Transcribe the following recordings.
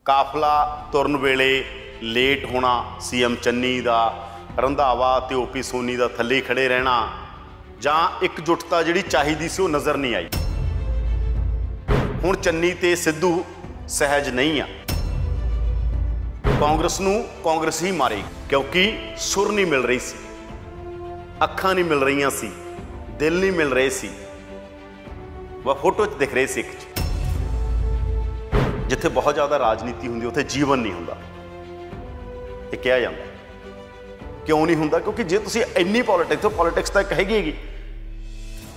ਕਾਫਲਾ ਤੁਰਨ ਵੇਲੇ ਲੇਟ ਹੋਣਾ, ਸੀਐਮ ਚੰਨੀ ਦਾ ਰੰਧਾਵਾ ਤੇ ਓਪੀ ਸੋਨੀ ਦਾ ਥੱਲੇ ਖੜੇ ਰਹਿਣਾ ਜਾਂ ਇਕਜੁੱਟਤਾ ਜਿਹੜੀ ਚਾਹੀਦੀ ਸੀ ਉਹ ਨਜ਼ਰ ਨਹੀਂ ਆਈ। ਹੁਣ ਚੰਨੀ ਤੇ ਸਿੱਧੂ ਸਹਿਜ ਨਹੀਂ ਆ। ਕਾਂਗਰਸ ਨੂੰ ਕਾਂਗਰਸ ਹੀ ਮਾਰੇਗੀ ਕਿਉਂਕਿ ਸੁਰ ਨਹੀਂ ਮਿਲ ਰਹੀ ਸੀ, ਅੱਖਾਂ ਨਹੀਂ ਮਿਲ ਰਹੀਆਂ ਸੀ, ਦਿਲ ਨਹੀਂ ਮਿਲ ਰਹੇ ਸੀ। ਵह फोटो च दिख रहे ਸੀ। ਇੱਕ जिथे बहुत ज़्यादा राजनीति होंगी उत्थे जीवन नहीं होंदा, ये कहा जाता। क्यों नहीं होंदा? क्योंकि जे तुसी इन्नी पॉलिटिक्स तो एक हैगी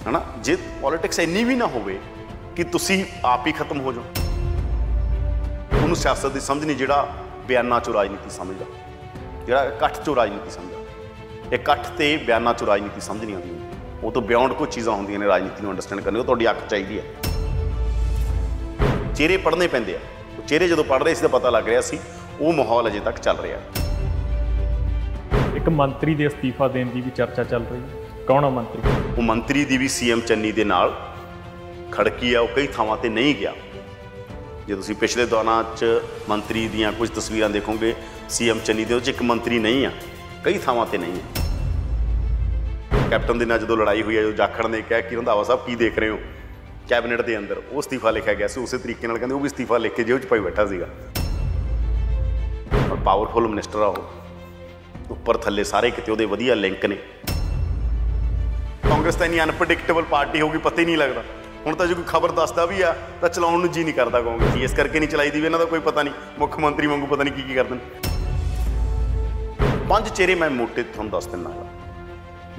है ना, जे पॉलिटिक्स इन्नी भी ना होवे कि तुसी आप ही खत्म हो जाओ, उन्होंने सियासत की समझ नहीं, जिहड़ा बयाना चो राजनीति समझदा, जिहड़ा इकट्ठ चो राजनीति समझदा। इकट्ठ ते बयाना चो राजनीति समझ नहीं आती, वो तो बियॉन्ड कोई चीज़ां होंदियां ने राजनीति को अंडरस्टैंड करने, वो तुहाडी अख चाहिदी है। चेहरे पढ़ने पैंदे आ, चेहरे जो पढ़ रहे थे पता लग रहा सी वो माहौल अजे तक चल रहा। एक मंत्री के अस्तीफा देने की भी चर्चा चल रही है, कौन है मंत्री? वो मंत्री की भी सीएम चन्नी के नाल खड़की है, वो कई थावां ते नहीं गया। जो तुसीं पिछले दौरां च मंत्री दियां कुछ तस्वीरां देखोगे सीएम चन्नी दे एक मंत्री नहीं है, कई थावां ते नहीं है। कैप्टन दे नाल जो लड़ाई हुई है, जो जाखड़ ने कहा कि रंधावा साहब की देख रहे हो कैबिनेट के अंदर, वो इस्तीफा लिखा गया से, उस तरीके नाल कहंदे वो भी इस्तीफा लिख के जेब च पाई बैठा सीगा। और पावरफुल मिनिस्टर आ, उपर थले सारे किते उहदे वधिया लिंक ने। कांग्रेस तो इन्नी अनप्रडिक्टेबल पार्टी होगी, पता ही नहीं लगता। हुण तो जो कोई खबर दसदा भी आ तो चलाउण नूं जी नहीं करता कांग्रेस, इस करके नहीं चलाई दी भी इन्हां दा कोई पता नहीं, मुख्य मंत्री वांगू पता नहीं की करदे। 5 चेहरे मैं मोटे तुहानूं दस दिंदा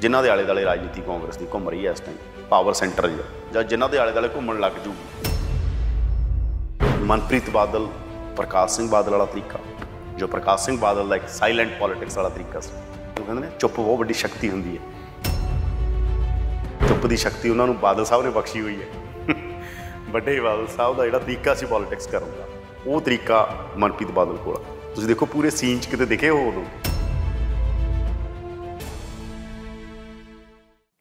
जिन्हां दे आले दुआले राजनीति कांग्रेस की घूम रही है इस टाइम, पावर सेंटर ਜਾਂ ਜਿਨ੍ਹਾਂ ਦੇ ਆਲੇ ਦੁਆਲੇ ਘੁੰਮਣ ਲੱਗ ਜੂਗੀ। ਮਨਪ੍ਰੀਤ ਬਾਦਲ, ਪ੍ਰਕਾਸ਼ ਸਿੰਘ ਬਾਦਲ ਵਾਲਾ ਤਰੀਕਾ, ਜੋ ਪ੍ਰਕਾਸ਼ ਸਿੰਘ ਬਾਦਲ ਦਾ ਇੱਕ ਸਾਇਲੈਂਟ ਪੋਲਿਟਿਕਸ ਵਾਲਾ ਤਰੀਕਾ ਸੀ। ਉਹ ਕਹਿੰਦੇ ਨੇ ਚੁੱਪ ਬਹੁਤ ਵੱਡੀ ਸ਼ਕਤੀ ਹੁੰਦੀ ਹੈ, ਚੁੱਪ ਦੀ ਸ਼ਕਤੀ ਉਹਨਾਂ ਨੂੰ ਬਾਦਲ ਸਾਹਿਬ ਨੇ ਬਖਸ਼ੀ ਹੋਈ ਹੈ। ਵੱਡੇ ਬਾਦਲ ਸਾਹਿਬ ਦਾ ਜਿਹੜਾ ਤਰੀਕਾ ਸੀ ਪੋਲਿਟਿਕਸ ਕਰਨ ਦਾ, ਉਹ ਤਰੀਕਾ ਮਨਪ੍ਰੀਤ ਬਾਦਲ ਕੋਲ। ਤੁਸੀਂ ਦੇਖੋ ਪੂਰੇ ਸੀਨ 'ਚ ਕਿਤੇ ਦਿਖੇ ਹੋ ਉਦੋਂ।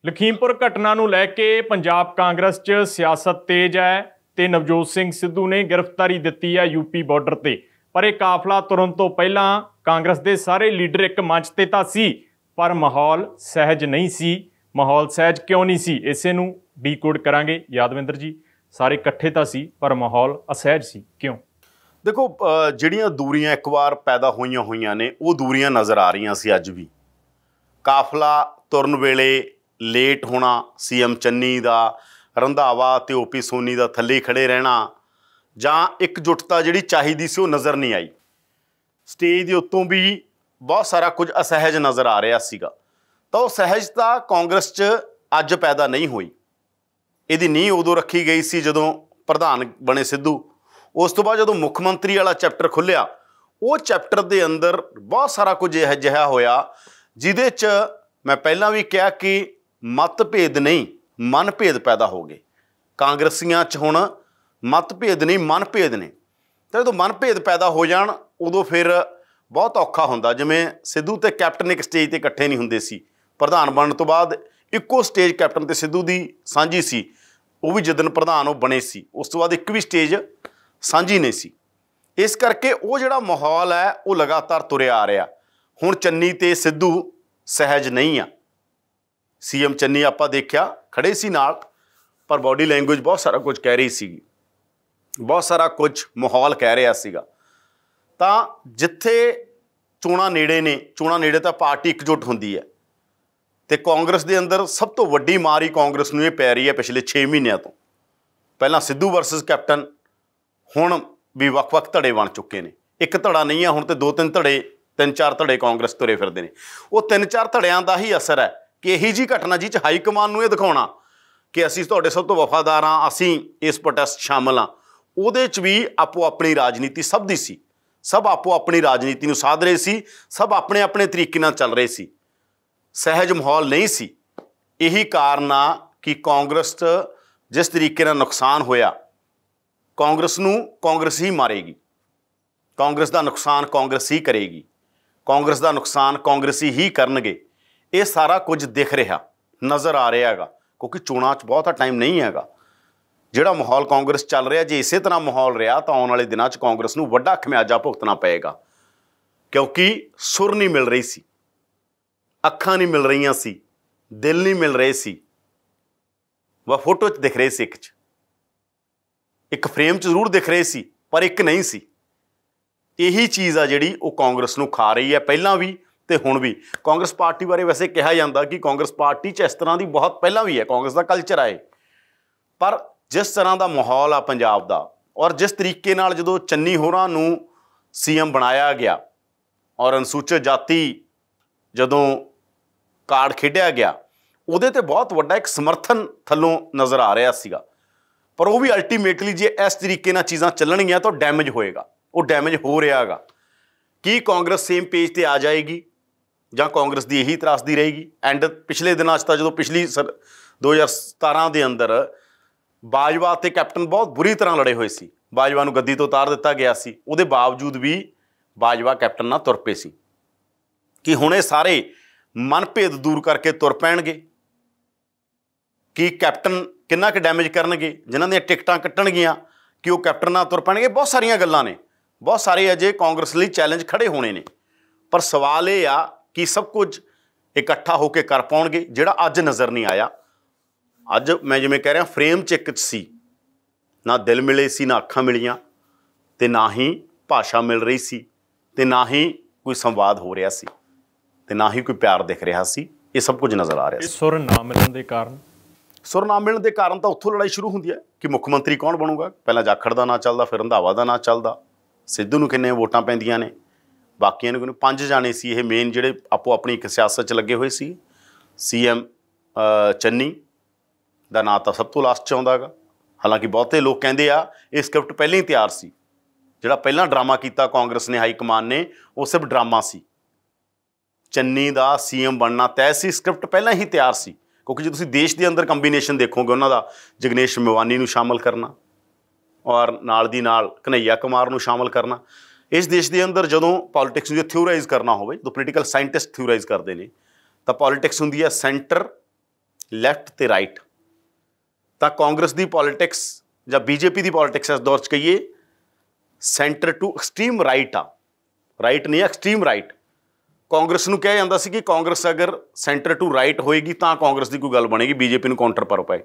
लखीमपुर घटना ਨੂੰ ਲੈ ਕੇ पंजाब कांग्रेस 'ਚ सियासत तेज है ਤੇ नवजोत सिंह सिद्धू ने गिरफ्तारी ਦਿੱਤੀ है यूपी बॉर्डर ਤੇ। पर यह काफला तुरन तो पहला कांग्रेस के सारे लीडर एक मंच ਤੇ ਤਾਂ ਸੀ, पर माहौल सहज नहीं सी। माहौल सहज क्यों नहीं सी, इसे ਨੂੰ ਡੀਕੋਡ ਕਰਾਂਗੇ। यादविंदर जी, सारे इकट्ठे ਤਾਂ ਸੀ पर माहौल असहज ਸੀ, क्यों? देखो ਜਿਹੜੀਆਂ ਦੂਰੀਆਂ ਇੱਕ ਵਾਰ ਪੈਦਾ ਹੋਈਆਂ ਨੇ ਉਹ ਦੂਰੀਆਂ ਨਜ਼ਰ ਆ ਰਹੀਆਂ ਸੀ ਅੱਜ ਵੀ। ਕਾਫਲਾ ਤੁਰਨ ਵੇਲੇ ਲੇਟ ਹੋਣਾ, ਸੀਐਮ ਚੰਨੀ ਦਾ ਰੰਧਾਵਾ ਤੇ ਓਪੀ ਸੋਨੀ ਦਾ ਥੱਲੇ ਖੜੇ ਰਹਿਣਾ ਜਾਂ ਇਕਜੁੱਟਤਾ ਜਿਹੜੀ ਚਾਹੀਦੀ ਸੀ ਉਹ ਨਜ਼ਰ ਨਹੀਂ ਆਈ। ਸਟੇਜ ਦੇ ਉੱਤੋਂ ਵੀ ਬਹੁਤ ਸਾਰਾ ਕੁਝ ਅਸਹਿਜ ਨਜ਼ਰ ਆ ਰਿਹਾ ਸੀਗਾ। ਤਾਂ ਉਹ ਸਹਿਜਤਾ ਕਾਂਗਰਸ 'ਚ ਅੱਜ ਪੈਦਾ ਨਹੀਂ ਹੋਈ। ਇਹਦੀ ਨੀਂਹ ਉਦੋਂ ਰੱਖੀ ਗਈ ਸੀ ਜਦੋਂ ਪ੍ਰਧਾਨ ਬਣੇ ਸਿੱਧੂ। ਉਸ ਤੋਂ ਬਾਅਦ ਜਦੋਂ ਮੁੱਖ ਮੰਤਰੀ ਵਾਲਾ ਚੈਪਟਰ ਖੁੱਲ੍ਹਿਆ, ਉਹ ਚੈਪਟਰ ਦੇ ਅੰਦਰ ਬਹੁਤ ਸਾਰਾ ਕੁਝ ਇਹੋ ਜਿਹਾ ਹੋਇਆ ਜਿਹਦੇ 'ਚ ਮੈਂ ਪਹਿਲਾਂ ਵੀ ਕਿਹਾ ਕਿ मतभेद नहीं मनभेद पैदा हो गए। कांग्रसियां च हुण मतभेद नहीं मनभेद ने, तो जो मनभेद पैदा हो जाण उदों फिर बहुत औखा हुंदा। जिवें सिद्धू ते कैप्टन एक स्टेज ते इकट्ठे नहीं हुंदे सी, प्रधान बनने तो बाद इक्को स्टेज कैप्टन ते सिद्धू दी सांझी सी, वो भी जिदन प्रधान वो बने सी, उस तो बाद एक भी स्टेज सांझी नहीं सी। इस करके वो जिहड़ा माहौल है वो लगातार तुरिया आ रहा। हुण चन्नी ते सिद्धू सहज नहीं आ। सीएम चन्नी आपां देखिया खड़े सी नाल, पर बॉडी लैंगुएज बहुत सारा कुछ कह रही सी, बहुत सारा कुछ माहौल कह रहा सीगा। तां जिथे चोणां नेड़े ने, चोणां नेड़े तां पार्टी एकजुट हुंदी है ते कांग्रेस दे अंदर सब तो वड्डी मार ही कांग्रेस नूं पै रही है पिछले 6 महीनों तो। पहलां सिद्धू वर्सेस कैप्टन, हुण भी वख-वख धड़े बन चुके ने। एक धड़ा नहीं है, हुण ते 2-3 धड़े, 3-4 धड़े कांग्रेस तुरे फिरदे ने। वो 3-4 धड़ियां दा ही असर है कि यही जी घटना जी च हाई कमान नूं ये दिखाउणा कि असीं तुहाडे सब तो वफादार हाँ, असीं इस प्रोटेस्ट शामिल हाँ। उहदे च भी आपो अपनी राजनीति सब दी सी, सब आपो अपनी राजनीति नूं साध रहे सी, सब अपने अपने तरीके नाल चल रहे सी। सहज माहौल नहीं सी। यही कारण आ कि कांग्रेस जिस तरीके नाल नुकसान होया, कांग्रेस नूं कांग्रेस ही मारेगी, कांग्रेस दा नुकसान कांग्रेस ही करेगी, कांग्रेस दा नुकसान कांग्रेसी ही करनगे। ये सारा कुछ दिख रहा, नज़र आ रहा है, क्योंकि चोणां 'च बहुता टाइम नहीं हैगा। ਜਿਹੜਾ ਮਾਹੌਲ ਕਾਂਗਰਸ ਚੱਲ ਰਿਹਾ, ਜੇ ਇਸੇ ਤਰ੍ਹਾਂ ਮਾਹੌਲ ਰਿਹਾ ਤਾਂ ਆਉਣ ਵਾਲੇ ਦਿਨਾਂ 'ਚ ਕਾਂਗਰਸ ਨੂੰ ਵੱਡਾ ਖਮਿਆਜਾ ਭੁਗਤਣਾ ਪਏਗਾ, ਕਿਉਂਕਿ ਸੁਰ ਨਹੀਂ ਮਿਲ ਰਹੀ ਸੀ, ਅੱਖਾਂ ਨਹੀਂ ਮਿਲ ਰਹੀਆਂ ਸੀ, ਦਿਲ ਨਹੀਂ ਮਿਲ ਰਹੇ ਸੀ। ਵਹ ਫੋਟੋ 'ਚ ਦਿਖ ਰਹੇ ਸੀ, ਇੱਕ ਫਰੇਮ 'ਚ ਜ਼ਰੂਰ ਦਿਖ ਰਹੇ ਸੀ, ਪਰ ਇੱਕ ਨਹੀਂ ਸੀ। ਇਹੀ ਚੀਜ਼ ਆ ਜਿਹੜੀ ਉਹ ਕਾਂਗਰਸ ਨੂੰ ਖਾ ਰਹੀ ਹੈ, ਪਹਿਲਾਂ ਵੀ ਤੇ ਹੁਣ ਵੀ। ਕਾਂਗਰਸ ਪਾਰਟੀ ਬਾਰੇ ਵੈਸੇ ਕਿਹਾ ਜਾਂਦਾ ਕਿ ਕਾਂਗਰਸ ਪਾਰਟੀ 'ਚ ਇਸ ਤਰ੍ਹਾਂ ਦੀ ਬਹੁਤ ਪਹਿਲਾਂ ਵੀ ਹੈ, ਕਾਂਗਰਸ ਦਾ ਕਲਚਰ ਆਏ, ਪਰ ਜਿਸ ਤਰ੍ਹਾਂ ਦਾ ਮਾਹੌਲ ਆ ਪੰਜਾਬ ਦਾ, ਔਰ ਜਿਸ ਤਰੀਕੇ ਨਾਲ ਜਦੋਂ ਚੰਨੀ ਹੋਰਾਂ ਨੂੰ CM ਬਣਾਇਆ ਗਿਆ ਔਰ ਅਨੁਸੂਚਿਤ ਜਾਤੀ ਜਦੋਂ ਕਾਰਡ ਖੇਡਿਆ ਗਿਆ, ਉਹਦੇ ਤੇ ਬਹੁਤ ਵੱਡਾ ਇੱਕ ਸਮਰਥਨ ਥੱਲੋਂ ਨਜ਼ਰ ਆ ਰਿਹਾ ਸੀਗਾ। ਪਰ ਉਹ ਵੀ ਅਲਟੀਮੇਟਲੀ ਜੇ ਇਸ ਤਰੀਕੇ ਨਾਲ ਚੀਜ਼ਾਂ ਚੱਲਣਗੀਆਂ ਤਾਂ ਡੈਮੇਜ ਹੋਏਗਾ, ਉਹ ਡੈਮੇਜ ਹੋ ਰਿਹਾ ਹੈਗਾ। ਕੀ ਕਾਂਗਰਸ ਸੇਮ ਪੇਜ ਤੇ ਆ ਜਾਏਗੀ ਜਾਂ ਕਾਂਗਰਸ ਦੀ ਇਹੀ ਤਰਾਸਦੀ ਰਹੇਗੀ? ਐਂਡ ਪਿਛਲੇ ਦਿਨਾਂ 'ਚ ਤਾਂ ਜਦੋਂ ਪਿਛਲੀ 2017 ਦੇ ਅੰਦਰ ਬਾਜਵਾ ਤੇ ਕੈਪਟਨ ਬਹੁਤ ਬੁਰੀ ਤਰ੍ਹਾਂ ਲੜੇ ਹੋਏ ਸੀ, ਬਾਜਵਾ ਨੂੰ ਗੱਦੀ ਤੋਂ ਉਤਾਰ ਦਿੱਤਾ ਗਿਆ ਸੀ, ਉਹਦੇ ਬਾਵਜੂਦ ਵੀ ਬਾਜਵਾ ਕੈਪਟਨ ਨਾਲ ਤੁਰ ਪਏ ਸੀ। ਕਿ ਹੁਣ ਇਹ ਸਾਰੇ ਮਨਭੇਦ ਦੂਰ ਕਰਕੇ ਤੁਰ ਪੈਣਗੇ? ਕਿ ਕੈਪਟਨ ਕਿੰਨਾ ਕੁ ਡੈਮੇਜ ਕਰਨਗੇ? ਜਿਨ੍ਹਾਂ ਦੀਆਂ ਟਿਕਟਾਂ ਕੱਟਣਗੀਆਂ ਕਿ ਉਹ ਕੈਪਟਨ ਨਾਲ ਤੁਰ ਪੈਣਗੇ? ਬਹੁਤ ਸਾਰੀਆਂ ਗੱਲਾਂ ਨੇ, ਬਹੁਤ ਸਾਰੇ ਅਜੇ ਕਾਂਗਰਸ ਲਈ ਚੈਲੰਜ ਖੜੇ ਹੋਣੇ ਨੇ। ਪਰ ਸਵਾਲ ਇਹ ਆ ਕਿ ਸਭ ਕੁਝ ਇਕੱਠਾ ਹੋ ਕੇ ਕਰ ਪਾਉਣਗੇ, ਜਿਹੜਾ ਅੱਜ ਨਜ਼ਰ ਨਹੀਂ ਆਇਆ। ਅੱਜ ਮੈਂ ਜਿਵੇਂ ਕਹਿ ਰਿਹਾ ਫਰੇਮ 'ਚ ਇੱਕ 'ਚ ਸੀ, ਨਾ ਦਿਲ ਮਿਲੇ ਸੀ, ਨਾ ਅੱਖਾਂ ਮਿਲੀਆਂ, ਤੇ ਨਾ ਹੀ ਭਾਸ਼ਾ ਮਿਲ ਰਹੀ ਸੀ, ਤੇ ਨਾ ਹੀ ਕੋਈ ਸੰਵਾਦ ਹੋ ਰਿਹਾ ਸੀ, ਤੇ ਨਾ ਹੀ ਕੋਈ ਪਿਆਰ ਦਿਖ ਰਿਹਾ ਸੀ। ਇਹ ਸਭ ਕੁਝ ਨਜ਼ਰ ਆ ਰਿਹਾ ਸੀ। ਸੁਰ ਨਾ ਮਿਲਣ ਦੇ ਕਾਰਨ, ਸੁਰ ਨਾ ਮਿਲਣ ਦੇ ਕਾਰਨ ਤਾਂ ਉੱਥੋਂ ਲੜਾਈ ਸ਼ੁਰੂ ਹੁੰਦੀ ਹੈ ਕਿ ਮੁੱਖ ਮੰਤਰੀ ਕੌਣ ਬਣੂਗਾ। ਪਹਿਲਾਂ ਜਾਖੜ ਦਾ ਨਾਂ ਚੱਲਦਾ, ਫਿਰ ਰੰਧਾਵਾ ਦਾ ਨਾਂ ਚੱਲਦਾ, ਸਿੱਧੂ ਨੂੰ ਕਿੰਨੇ ਵੋਟਾਂ ਪੈਂਦੀਆਂ ਨੇ, ਬਾਕੀਆਂ ਨੂੰ 5 ਜਾਣੇ ਸੀ ਇਹ ਮੇਨ ਜਿਹੜੇ ਆਪੋ ਆਪਣੀ ਇੱਕ ਸਿਆਸਤ 'ਚ ਲੱਗੇ ਹੋਏ ਸੀ। CM ਚੰਨੀ ਦਾ ਨਾਂ ਤਾਂ ਸਭ ਤੋਂ ਲਾਸਟ 'ਚ ਆਉਂਦਾ ਹੈਗਾ। ਹਾਲਾਂਕਿ ਬਹੁਤੇ ਲੋਕ ਕਹਿੰਦੇ ਆ ਇਹ ਸਕ੍ਰਿਪਟ ਪਹਿਲਾਂ ਹੀ ਤਿਆਰ ਸੀ, ਜਿਹੜਾ ਪਹਿਲਾਂ ਡਰਾਮਾ ਕੀਤਾ ਕਾਂਗਰਸ ਨੇ, ਹਾਈ ਕਮਾਨ ਨੇ, ਉਹ ਸਿਰਫ ਡਰਾਮਾ ਸੀ। ਚੰਨੀ ਦਾ CM ਬਣਨਾ ਤੈਅ ਸੀ, ਸਕ੍ਰਿਪਟ ਪਹਿਲਾਂ ਹੀ ਤਿਆਰ ਸੀ। ਕਿਉਂਕਿ ਜੇ ਤੁਸੀਂ ਦੇਸ਼ ਦੇ ਅੰਦਰ ਕੰਬੀਨੇਸ਼ਨ ਦੇਖੋਗੇ, ਉਹਨਾਂ ਦਾ ਜਗਨੇਸ਼ ਮੇਵਾਨੀ ਨੂੰ ਸ਼ਾਮਲ ਕਰਨਾ ਔਰ ਨਾਲ ਦੀ ਨਾਲ ਕਨ੍ਹਈਆ ਕੁਮਾਰ ਨੂੰ ਸ਼ਾਮਲ ਕਰਨਾ। ਇਸ ਦੇਸ਼ ਦੇ ਅੰਦਰ ਜਦੋਂ ਪੋਲੀਟਿਕਸ ਨੂੰ ਥਿਊਰਾਈਜ਼ ਕਰਨਾ ਹੋਵੇ, ਜਦੋਂ ਪੋਲੀਟੀਕਲ ਸਾਇੰਟਿਸਟ ਥਿਊਰਾਈਜ਼ ਕਰਦੇ ਨੇ, ਤਾਂ ਪੋਲੀਟਿਕਸ ਹੁੰਦੀ ਹੈ ਸੈਂਟਰ, ਲੈਫਟ ਤੇ ਰਾਈਟ। ਤਾਂ ਕਾਂਗਰਸ ਦੀ ਪੋਲੀਟਿਕਸ ਜਾਂ BJP ਦੀ ਪੋਲੀਟਿਕਸ ਇਸ ਦੌਰ 'ਚ ਕਹੀਏ ਸੈਂਟਰ ਟੂ ਐਕਸਟ੍ਰੀਮ ਰਾਈਟ ਆ, ਰਾਈਟ ਨਹੀਂ, ਐਕਸਟ੍ਰੀਮ ਰਾਈਟ। ਕਾਂਗਰਸ ਨੂੰ ਕਿਹਾ ਜਾਂਦਾ ਸੀ ਕਿ ਕਾਂਗਰਸ ਅਗਰ ਸੈਂਟਰ ਟੂ ਰਾਈਟ ਹੋਏਗੀ ਤਾਂ ਕਾਂਗਰਸ ਦੀ ਕੋਈ ਗੱਲ ਬਣੇਗੀ, BJP ਨੂੰ ਕਾਊਂਟਰ ਪਰ ਪਏ।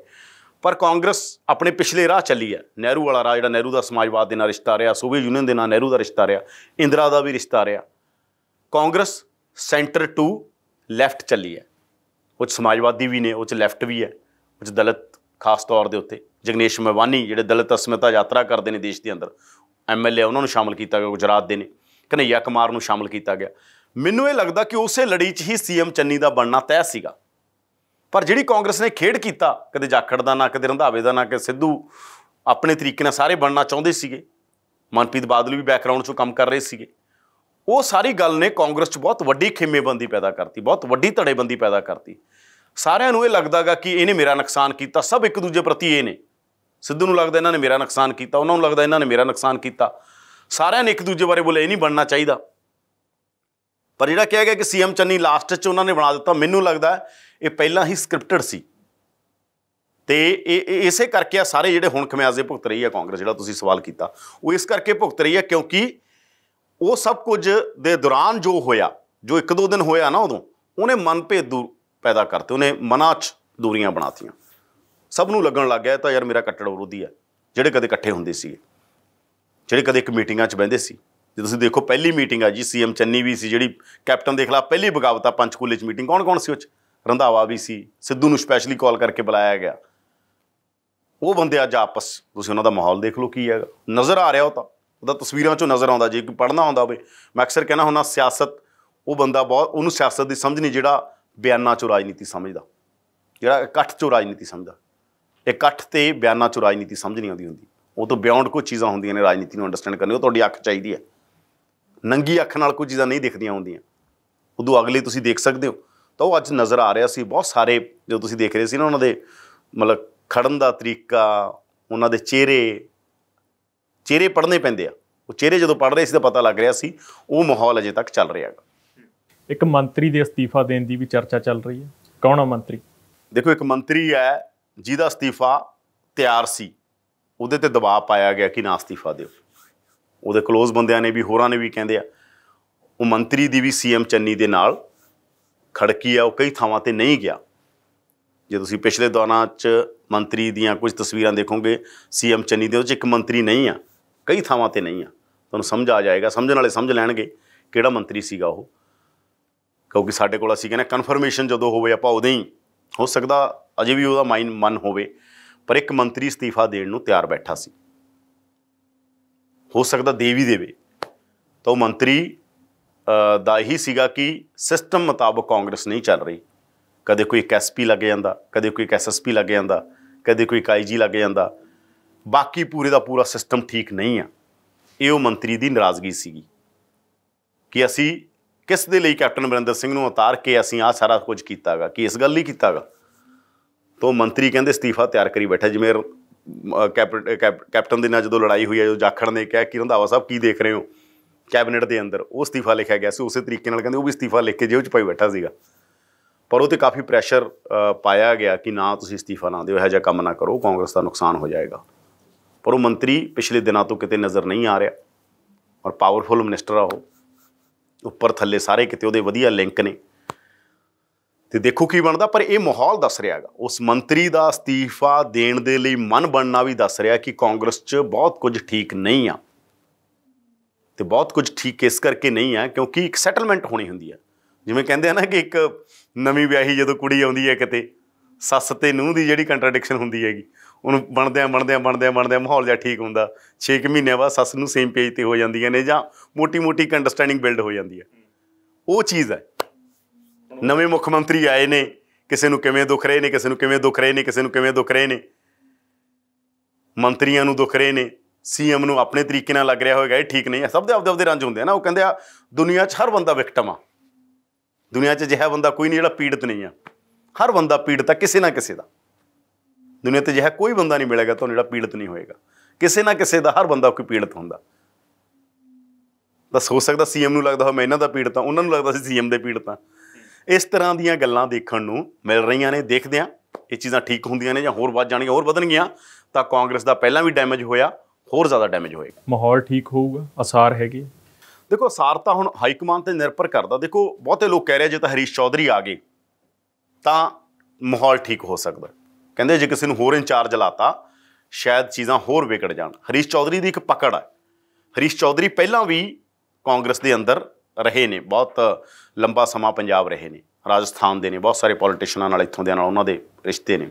ਪਰ ਕਾਂਗਰਸ ਆਪਣੇ ਪਿਛਲੇ ਰਾਹ ਚੱਲੀ ਹੈ, ਨਹਿਰੂ ਵਾਲਾ ਰਾਹ, ਜਿਹੜਾ ਨਹਿਰੂ ਦਾ ਸਮਾਜਵਾਦ ਦੇ ਨਾਲ ਰਿਸ਼ਤਾ ਰਿਹਾ, ਸੋਵੀਅਤ ਯੂਨੀਅਨ ਦੇ ਨਾਲ ਨਹਿਰੂ ਦਾ ਰਿਸ਼ਤਾ ਰਿਹਾ, ਇੰਦਰਾ ਦਾ ਵੀ ਰਿਸ਼ਤਾ ਰਿਹਾ। ਕਾਂਗਰਸ ਸੈਂਟਰ ਟੂ ਲੈਫਟ ਚੱਲੀ ਹੈ, ਉਹ 'ਚ ਸਮਾਜਵਾਦੀ ਵੀ ਨੇ, ਉਹ 'ਚ ਲੈਫਟ ਵੀ ਹੈ, ਉਹ 'ਚ ਦਲਿਤ ਖਾਸ ਤੌਰ ਦੇ ਉੱਤੇ। ਜਗਨੇਸ਼ ਮੇਵਾਨੀ ਜਿਹੜੇ ਦਲਿਤ ਅਸਮਿਤਾ ਯਾਤਰਾ ਕਰਦੇ ਨੇ ਦੇਸ਼ ਦੇ ਅੰਦਰ, MLA, ਉਹਨਾਂ ਨੂੰ ਸ਼ਾਮਲ ਕੀਤਾ ਗਿਆ, ਗੁਜਰਾਤ ਦੇ ਨੇ। ਕਨ੍ਹਈਆ ਕੁਮਾਰ ਨੂੰ ਸ਼ਾਮਲ ਕੀਤਾ ਗਿਆ। ਮੈਨੂੰ ਇਹ ਲੱਗਦਾ ਕਿ ਉਸੇ ਲੜੀ 'ਚ ਹੀ CM ਚੰਨੀ ਦਾ ਬਣਨਾ ਤੈਅ ਸੀਗਾ। ਪਰ ਜਿਹੜੀ ਕਾਂਗਰਸ ਨੇ ਖੇਡ ਕੀਤਾ, ਕਦੇ ਜਾਖੜ ਦਾ ਨਾਂ, ਕਦੇ ਰੰਧਾਵੇ ਦਾ ਨਾਂ, ਕਦੇ ਸਿੱਧੂ, ਆਪਣੇ ਤਰੀਕੇ ਨਾਲ ਸਾਰੇ ਬਣਨਾ ਚਾਹੁੰਦੇ ਸੀਗੇ। ਮਨਪ੍ਰੀਤ ਬਾਦਲ ਵੀ ਬੈਕਗਰਾਊਂਡ 'ਚੋਂ ਕੰਮ ਕਰ ਰਹੇ ਸੀਗੇ। ਉਹ ਸਾਰੀ ਗੱਲ ਨੇ ਕਾਂਗਰਸ 'ਚ ਬਹੁਤ ਵੱਡੀ ਖੇਮੇਬੰਦੀ ਪੈਦਾ ਕਰਤੀ, ਬਹੁਤ ਵੱਡੀ ਧੜੇਬੰਦੀ ਪੈਦਾ ਕਰਤੀ। ਸਾਰਿਆਂ ਨੂੰ ਇਹ ਲੱਗਦਾ ਗਾ ਕਿ ਇਹਨੇ ਮੇਰਾ ਨੁਕਸਾਨ ਕੀਤਾ, ਸਭ ਇੱਕ ਦੂਜੇ ਪ੍ਰਤੀ ਇਹ ਨੇ। ਸਿੱਧੂ ਨੂੰ ਲੱਗਦਾ ਇਹਨਾਂ ਨੇ ਮੇਰਾ ਨੁਕਸਾਨ ਕੀਤਾ, ਉਹਨਾਂ ਨੂੰ ਲੱਗਦਾ ਇਹਨਾਂ ਨੇ ਮੇਰਾ ਨੁਕਸਾਨ ਕੀਤਾ। ਸਾਰਿਆਂ ਨੇ ਇੱਕ ਦੂਜੇ ਬਾਰੇ ਬੋਲੇ ਇਹ ਨਹੀਂ ਬਣਨਾ ਚਾਹੀਦਾ। ਪਰ ਜਿਹੜਾ ਕਿਹਾ ਗਿਆ ਕਿ CM ਚੰਨੀ ਲਾਸਟ 'ਚ ਉਹਨਾਂ ਨੇ ਬਣਾ ਦਿੱਤਾ, ਮੈਨੂੰ ਲੱਗਦਾ ਇਹ ਪਹਿਲਾਂ ਹੀ ਸਕ੍ਰਿਪਟਡ ਸੀ। ਤੇ ਇਹ ਇਸੇ ਕਰਕੇ ਆ ਸਾਰੇ ਜਿਹੜੇ ਹੁਣ ਖਮਿਆਜ਼ੇ ਭੁਗਤ ਰਹੀ ਹੈ ਕਾਂਗਰਸ, ਜਿਹੜਾ ਤੁਸੀਂ ਸਵਾਲ ਕੀਤਾ, ਉਹ ਇਸ ਕਰਕੇ ਭੁਗਤ ਰਹੀ ਹੈ ਕਿਉਂਕਿ ਉਹ ਸਭ ਕੁਝ ਦੇ ਦੌਰਾਨ ਜੋ ਹੋਇਆ, ਜੋ 1-2 ਦਿਨ ਹੋਇਆ ਨਾ, ਉਦੋਂ ਉਹਨੇ ਮਨਭੇਦ ਦੂਰ ਪੈਦਾ ਕਰਤੇ, ਉਹਨੇ ਮਨਾਂ 'ਚ ਦੂਰੀਆਂ ਬਣਾਤੀਆਂ। ਸਭ ਨੂੰ ਲੱਗਣ ਲੱਗ ਗਿਆ ਤਾਂ ਯਾਰ ਮੇਰਾ ਕੱਟੜ ਵਿਰੋਧੀ ਹੈ। ਜਿਹੜੇ ਕਦੇ ਇਕੱਠੇ ਹੁੰਦੇ ਸੀਗੇ, ਜਿਹੜੇ ਕਦੇ ਇੱਕ ਮੀਟਿੰਗਾਂ 'ਚ ਬਹਿੰਦੇ ਸੀ, ਜੇ ਤੁਸੀਂ ਦੇਖੋ ਪਹਿਲੀ ਮੀਟਿੰਗ ਆ ਜੀ, CM ਚੰਨੀ ਵੀ ਸੀ, ਜਿਹੜੀ ਕੈਪਟਨ ਦੇ ਖਿਲਾਫ ਪਹਿਲੀ ਬਗਾਵਤ ਆ ਪੰਚਕੂਲੇ 'ਚ ਮੀਟਿੰਗ, ਕੌਣ ਸੀ ਉਹ 'ਚ? ਰੰਧਾਵਾ ਵੀ ਸੀ, ਸਿੱਧੂ ਨੂੰ ਸਪੈਸ਼ਲੀ ਕਾਲ ਕਰਕੇ ਬੁਲਾਇਆ ਗਿਆ। ਉਹ ਬੰਦੇ ਅੱਜ ਆਪਸ, ਤੁਸੀਂ ਉਹਨਾਂ ਦਾ ਮਾਹੌਲ ਦੇਖ ਲਓ ਕੀ ਹੈਗਾ, ਨਜ਼ਰ ਆ ਰਿਹਾ। ਉਹ ਤਾਂ ਉਹਦਾ ਤਸਵੀਰਾਂ 'ਚੋਂ ਨਜ਼ਰ ਆਉਂਦਾ। ਜੇ ਕੋਈ ਪੜ੍ਹਨਾ ਆਉਂਦਾ ਹੋਵੇ, ਮੈਂ ਅਕਸਰ ਕਹਿਣਾ ਹੁੰਦਾ ਸਿਆਸਤ, ਉਹ ਬੰਦਾ ਬਹੁਤ, ਉਹਨੂੰ ਸਿਆਸਤ ਦੀ ਸਮਝ ਨਹੀਂ ਜਿਹੜਾ ਬਿਆਨਾਂ 'ਚੋਂ ਰਾਜਨੀਤੀ ਸਮਝਦਾ, ਜਿਹੜਾ ਇਕੱਠ 'ਚੋਂ ਰਾਜਨੀਤੀ ਸਮਝਦਾ। ਇਕੱਠ ਤੇ ਬਿਆਨਾਂ 'ਚੋਂ ਰਾਜਨੀਤੀ ਸਮਝ ਨਹੀਂ ਆਉਂਦੀ ਹੁੰਦੀ। ਉਹ ਤੋਂ ਬਿਯੋਂਡ ਕੋਈ ਚੀਜ਼ਾਂ ਹੁੰਦੀਆਂ ਨੇ ਰਾਜਨੀਤੀ ਨੂੰ ਅੰਡਰਸਟੈਂਡ ਕਰਨੀ, ਉਹ ਤੁਹਾਡੀ ਅੱਖ ਚਾਹੀਦੀ ਹੈ। ਨੰਗੀ ਅੱਖ ਨਾਲ ਕੋਈ ਚੀਜ਼ਾਂ ਨਹੀਂ ਦਿਖਦੀਆਂ ਹੁੰਦੀਆਂ, ਉਦੋਂ ਅਗਲੇ ਤੁਸੀਂ ਦੇਖ ਸਕਦੇ ਹੋ। ਤਾਂ ਉਹ ਅੱਜ ਨਜ਼ਰ ਆ ਰਿਹਾ ਸੀ। ਬਹੁਤ ਸਾਰੇ ਜੋ ਤੁਸੀਂ ਦੇਖ ਰਹੇ ਸੀ ਨਾ, ਉਹਨਾਂ ਦੇ ਮਤਲਬ ਖੜਨ ਦਾ ਤਰੀਕਾ, ਉਹਨਾਂ ਦੇ ਚਿਹਰੇ ਪੜ੍ਹਨੇ ਪੈਂਦੇ ਆ। ਉਹ ਚਿਹਰੇ ਜਦੋਂ ਪੜ੍ਹ ਰਹੇ ਸੀ ਤਾਂ ਪਤਾ ਲੱਗ ਰਿਹਾ ਸੀ ਉਹ ਮਾਹੌਲ ਅਜੇ ਤੱਕ ਚੱਲ ਰਿਹਾ ਹੈਗਾ। ਇੱਕ ਮੰਤਰੀ ਦੇ ਅਸਤੀਫਾ ਦੇਣ ਦੀ ਵੀ ਚਰਚਾ ਚੱਲ ਰਹੀ ਹੈ, ਕੌਣ ਆ ਮੰਤਰੀ? ਦੇਖੋ, ਇੱਕ ਮੰਤਰੀ ਹੈ ਜਿਹਦਾ ਅਸਤੀਫਾ ਤਿਆਰ ਸੀ, ਉਹਦੇ ਤੇ ਦਬਾਅ ਪਾਇਆ ਗਿਆ ਕਿ ਨਾ ਅਸਤੀਫਾ ਦਿਓ। ਉਹਦੇ ਕਲੋਜ਼ ਬੰਦਿਆਂ ਨੇ ਵੀ, ਹੋਰਾਂ ਨੇ ਵੀ ਕਹਿੰਦੇ ਆ। ਉਹ ਮੰਤਰੀ ਦੀ ਵੀ CM ਚੰਨੀ ਦੇ ਨਾਲ ਖੜਕੀ ਆ, ਉਹ ਕਈ ਥਾਵਾਂ 'ਤੇ ਨਹੀਂ ਗਿਆ। ਜੇ ਤੁਸੀਂ ਪਿਛਲੇ ਦੌਰਾਂ 'ਚ ਮੰਤਰੀ ਦੀਆਂ ਕੁਝ ਤਸਵੀਰਾਂ ਦੇਖੋਗੇ CM ਚੰਨੀ ਦੇ, ਉਹ 'ਚ ਇੱਕ ਮੰਤਰੀ ਨਹੀਂ ਆ, ਕਈ ਥਾਵਾਂ 'ਤੇ ਨਹੀਂ ਆ। ਤੁਹਾਨੂੰ ਸਮਝ ਆ ਜਾਏਗਾ, ਸਮਝਣ ਵਾਲੇ ਸਮਝ ਲੈਣਗੇ ਕਿਹੜਾ ਮੰਤਰੀ ਸੀਗਾ ਉਹ, ਕਿਉਂਕਿ ਸਾਡੇ ਕੋਲ ਅਸੀਂ ਕਹਿੰਦੇ ਕਨਫਰਮੇਸ਼ਨ ਜਦੋਂ ਹੋਵੇ ਆਪਾਂ ਉਦੋਂ ਹੀ, ਹੋ ਸਕਦਾ ਅਜੇ ਵੀ ਉਹਦਾ ਮਨ ਹੋਵੇ, ਪਰ ਇੱਕ ਮੰਤਰੀ ਅਸਤੀਫਾ ਦੇਣ ਨੂੰ ਤਿਆਰ ਬੈਠਾ ਸੀ। ਹੋ ਸਕਦਾ ਦੇ ਵੀ ਦੇਵੇ। ਤਾਂ ਉਹ ਮੰਤਰੀ ਦਾ ਇਹੀ ਸੀਗਾ ਕਿ ਸਿਸਟਮ ਮੁਤਾਬਕ ਕਾਂਗਰਸ ਨਹੀਂ ਚੱਲ ਰਹੀ। ਕਦੇ ਕੋਈ ਇੱਕ SP ਲੱਗ ਜਾਂਦਾ, ਕਦੇ ਕੋਈ ਇੱਕ SSP ਲੱਗ ਜਾਂਦਾ, ਕਦੇ ਕੋਈ ਇੱਕ IG ਲੱਗ ਜਾਂਦਾ, ਬਾਕੀ ਪੂਰੇ ਦਾ ਪੂਰਾ ਸਿਸਟਮ ਠੀਕ ਨਹੀਂ ਆ। ਇਹ ਉਹ ਮੰਤਰੀ ਦੀ ਨਾਰਾਜ਼ਗੀ ਸੀਗੀ ਕਿ ਅਸੀਂ ਕਿਸ ਦੇ ਲਈ ਕੈਪਟਨ ਅਮਰਿੰਦਰ ਸਿੰਘ ਨੂੰ ਉਤਾਰ ਕੇ ਅਸੀਂ ਆਹ ਸਾਰਾ ਕੁਝ ਕੀਤਾ ਗਾ, ਕਿ ਇਸ ਗੱਲ ਲਈ ਕੀਤਾ ਗਾ। ਤਾਂ ਉਹ ਮੰਤਰੀ ਕਹਿੰਦੇ ਅਸਤੀਫਾ ਤਿਆਰ ਕਰੀ ਬੈਠਾ। ਜਿਵੇਂ ਕੈਪਟਨ ਦੇ ਨਾਲ ਜਦੋਂ ਲੜਾਈ ਹੋਈ ਹੈ, ਜੋ ਜਾਖੜ ਨੇ ਕਿਹਾ ਕਿ ਰੰਧਾਵਾ ਸਾਹਿਬ ਕੀ ਦੇਖ ਰਹੇ ਹੋ ਕੈਬਨਿਟ ਦੇ ਅੰਦਰ, ਉਹ ਅਸਤੀਫਾ ਲਿਖਿਆ ਗਿਆ ਸੀ। ਉਸੇ ਤਰੀਕੇ ਨਾਲ ਕਹਿੰਦੇ ਉਹ ਵੀ ਅਸਤੀਫਾ ਲਿਖ ਕੇ ਜੇਬ 'ਚ ਪਾਈ ਬੈਠਾ ਸੀਗਾ। ਪਰ ਉਹ 'ਤੇ ਕਾਫੀ ਪ੍ਰੈਸ਼ਰ ਪਾਇਆ ਗਿਆ ਕਿ ਨਾ ਤੁਸੀਂ ਅਸਤੀਫਾ ਨਾ ਦਿਓ, ਇਹੋ ਜਿਹਾ ਕੰਮ ਨਾ ਕਰੋ, ਕਾਂਗਰਸ ਦਾ ਨੁਕਸਾਨ ਹੋ ਜਾਏਗਾ। ਪਰ ਉਹ ਮੰਤਰੀ ਪਿਛਲੇ ਦਿਨਾਂ ਤੋਂ ਕਿਤੇ ਨਜ਼ਰ ਨਹੀਂ ਆ ਰਿਹਾ, ਔਰ ਪਾਵਰਫੁਲ ਮਿਨਿਸਟਰ ਆ ਉਹ, ਉੱਪਰ ਥੱਲੇ ਸਾਰੇ ਕਿਤੇ ਉਹਦੇ ਵਧੀਆ ਲਿੰਕ ਨੇ। ਅਤੇ ਦੇਖੋ ਕੀ ਬਣਦਾ। ਪਰ ਇਹ ਮਾਹੌਲ ਦੱਸ ਰਿਹਾ ਹੈਗਾ, ਉਸ ਮੰਤਰੀ ਦਾ ਅਸਤੀਫਾ ਦੇਣ ਦੇ ਲਈ ਮਨ ਬਣਨਾ ਵੀ ਦੱਸ ਰਿਹਾ ਕਿ ਕਾਂਗਰਸ 'ਚ ਬਹੁਤ ਕੁਝ ਠੀਕ ਨਹੀਂ ਆ। ਅਤੇ ਬਹੁਤ ਕੁਝ ਠੀਕ ਇਸ ਕਰਕੇ ਨਹੀਂ ਆ ਕਿਉਂਕਿ ਇੱਕ ਸੈਟਲਮੈਂਟ ਹੋਣੀ ਹੁੰਦੀ ਆ। ਜਿਵੇਂ ਕਹਿੰਦੇ ਆ ਨਾ ਕਿ ਇੱਕ ਨਵੀਂ ਵਿਆਹੀ ਜਦੋਂ ਕੁੜੀ ਆਉਂਦੀ ਹੈ ਕਿਤੇ, ਸੱਸ ਅਤੇ ਨੂੰਹ ਦੀ ਜਿਹੜੀ ਕੰਟਰਾਡਿਕਸ਼ਨ ਹੁੰਦੀ ਹੈਗੀ, ਉਹਨੂੰ ਬਣਦਿਆਂ ਮਾਹੌਲ ਜਿਹਾ ਠੀਕ ਹੁੰਦਾ। 6 ਮਹੀਨਿਆਂ ਬਾਅਦ ਸੱਸ ਨੂੰ ਸੇਮ ਪੇਜ 'ਤੇ ਹੋ ਜਾਂਦੀਆਂ ਨੇ, ਜਾਂ ਮੋਟੀ ਇੱਕ ਅੰਡਰਸਟੈਂਡਿੰਗ ਬਿਲਡ ਹੋ ਜਾਂਦੀ ਹੈ। ਉਹ ਚੀਜ਼ ਹੈ। ਨਵੇਂ ਮੁੱਖ ਮੰਤਰੀ ਆਏ ਨੇ, ਕਿਸੇ ਨੂੰ ਕਿਵੇਂ ਦੁੱਖ ਰਹੇ ਨੇ, ਕਿਸੇ ਨੂੰ ਕਿਵੇਂ ਦੁੱਖ ਰਹੇ ਨੇ, ਕਿਸੇ ਨੂੰ ਕਿਵੇਂ ਦੁੱਖ ਰਹੇ ਨੇ, ਮੰਤਰੀਆਂ ਨੂੰ ਦੁੱਖ ਰਹੇ ਨੇ, CM ਨੂੰ ਆਪਣੇ ਤਰੀਕੇ ਨਾਲ ਲੱਗ ਰਿਹਾ ਹੋਏਗਾ ਇਹ ਠੀਕ ਨਹੀਂ ਹੈ। ਸਭ ਦੇ ਆਪਦੇ ਰੰਜ ਹੁੰਦੇ ਆ ਨਾ। ਉਹ ਕਹਿੰਦੇ ਆ ਦੁਨੀਆ 'ਚ ਹਰ ਬੰਦਾ ਵਿਕਟਮ ਆ। ਦੁਨੀਆ 'ਚ ਅਜਿਹਾ ਬੰਦਾ ਕੋਈ ਨਹੀਂ ਜਿਹੜਾ ਪੀੜਤ ਨਹੀਂ ਆ। ਹਰ ਬੰਦਾ ਪੀੜਤ ਆ ਕਿਸੇ ਨਾ ਕਿਸੇ ਦਾ। ਦੁਨੀਆ 'ਤੇ ਅਜਿਹਾ ਕੋਈ ਬੰਦਾ ਨਹੀਂ ਮਿਲੇਗਾ ਤੁਹਾਨੂੰ ਜਿਹੜਾ ਪੀੜਤ ਨਹੀਂ ਹੋਏਗਾ। ਕਿਸੇ ਨਾ ਕਿਸੇ ਦਾ ਹਰ ਬੰਦਾ ਕੋਈ ਪੀੜਤ ਹੁੰਦਾ। ਤਾਂ ਹੋ ਸਕਦਾ CM ਨੂੰ ਲੱਗਦਾ ਹੋਇਆ ਮੈਂ ਇਹਨਾਂ ਦਾ ਪੀੜਤ ਹਾਂ, ਉਹਨਾਂ ਨੂੰ ਲੱਗਦਾ ਸੀ CM ਦੇ ਪੀੜਤ ਹਾਂ। ਇਸ ਤਰ੍ਹਾਂ ਦੀਆਂ ਗੱਲਾਂ ਦੇਖਣ ਨੂੰ ਮਿਲ ਰਹੀਆਂ ਨੇ। ਦੇਖਦੇ ਹਾਂ ਇਹ ਚੀਜ਼ਾਂ ਠੀਕ ਹੁੰਦੀਆਂ ਨੇ ਜਾਂ ਹੋਰ ਵੱਧ ਜਾਣਗੀਆਂ, ਹੋਰ ਵਧਣਗੀਆਂ ਤਾਂ ਕਾਂਗਰਸ ਦਾ ਪਹਿਲਾਂ ਵੀ ਡੈਮੇਜ ਹੋਇਆ, ਹੋਰ ਜ਼ਿਆਦਾ ਡੈਮੇਜ ਹੋਏਗਾ। ਮਾਹੌਲ ਠੀਕ ਹੋਊਗਾ, ਅਸਾਰ ਹੈਗੇ। ਦੇਖੋ ਅਸਾਰ ਤਾਂ ਹੁਣ ਹਾਈਕਮਾਨ 'ਤੇ ਨਿਰਭਰ ਕਰਦਾ। ਦੇਖੋ ਬਹੁਤੇ ਲੋਕ ਕਹਿ ਰਹੇ ਜੇ ਤਾਂ ਹਰੀਸ਼ ਚੌਧਰੀ ਆ ਗਏ ਤਾਂ ਮਾਹੌਲ ਠੀਕ ਹੋ ਸਕਦਾ। ਕਹਿੰਦੇ ਜੇ ਕਿਸੇ ਨੂੰ ਹੋਰ ਇੰਚਾਰਜ ਲਾਤਾ ਸ਼ਾਇਦ ਚੀਜ਼ਾਂ ਹੋਰ ਵਿਗੜ ਜਾਣ। ਹਰੀਸ਼ ਚੌਧਰੀ ਦੀ ਇੱਕ ਪਕੜ ਹੈ। ਹਰੀਸ਼ ਚੌਧਰੀ ਪਹਿਲਾਂ ਵੀ ਕਾਂਗਰਸ ਦੇ ਅੰਦਰ ਰਹੇ ਨੇ, ਬਹੁਤ ਲੰਬਾ ਸਮਾਂ ਪੰਜਾਬ ਰਹੇ ਨੇ, ਰਾਜਸਥਾਨ ਦੇ ਨੇ, ਬਹੁਤ ਸਾਰੇ ਪੋਲੀਟੀਸ਼ੀਅਨਾਂ ਨਾਲ ਇੱਥੋਂ ਦੇ ਨਾਲ ਉਹਨਾਂ ਦੇ ਰਿਸ਼ਤੇ ਨੇ।